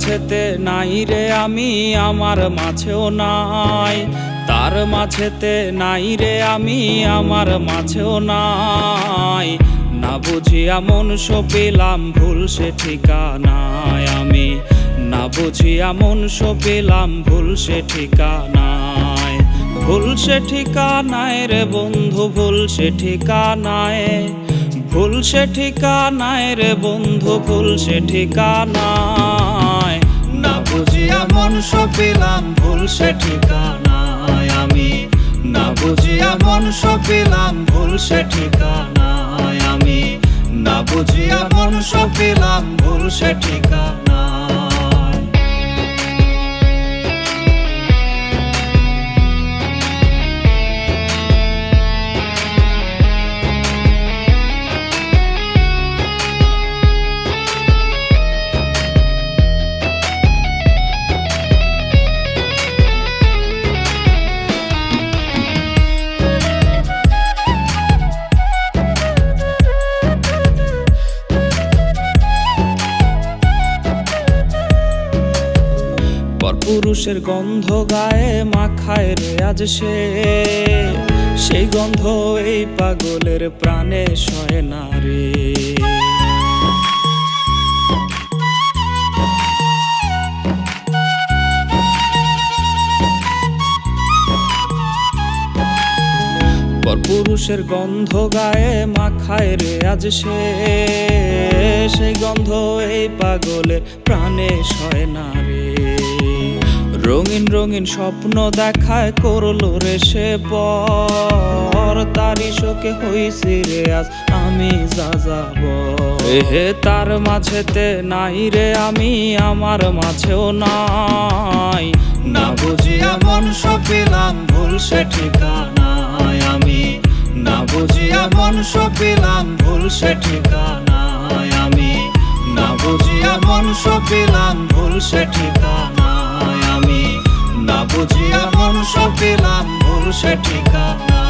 মাঝেতে নাই রে আমি, আমার মাঝেও নাই। তার মাঝেতে নাই রে আমি, আমার মাঝেও নাই। না বুঝিয়া মন সপিলাম ভুল সে ঠিকানায় আমি, না বুঝিয়া মন সপিলাম ভুল সে ঠিকানায়। ভুল সে ঠিকানায় রে বন্ধু, ভুল সে ঠিকানায়, ভুল সে ঠিকানায় রে বন্ধু, ভুল সে ঠিকানায়। না বুঝিয়া মন সপিলাম ভুল সে ঠিকানায় আমি, না বুঝিয়া মন সপিলাম ভুল সে ঠিকানায় আমি, না বুঝিয়া মন সপিলাম ভুল সে ঠিকানায়। পুরুষের গন্ধ গায়ে মাখায় রে আজ সে, সেই গন্ধ এই পাগলের প্রাণে সয় না রে। পুরুষের গন্ধ গায়ে মাখায় রে আজ সে, সেই গন্ধ এই পাগলের প্রাণে সয় না রে। রঙিন রঙিন স্বপ্ন দেখায় করলো রে সে পর, তারি শোকে হইছি রে আজ আমি যাযাব। হে তার মাঝেতে নাই রে আমি, আমার মাঝেও নাই। না বুঝিয়া মন সপিলাম ভুল সে ঠিকানায় আমি, না বুঝিয়া মন সপিলাম ভুল সে ঠিকানায় আমি, না বুঝিয়া মন সপিলাম ভুল সে ঠিকানায় আমি, না বুঝিয়া মন সপিলাম ভুল সে ঠিকানায়।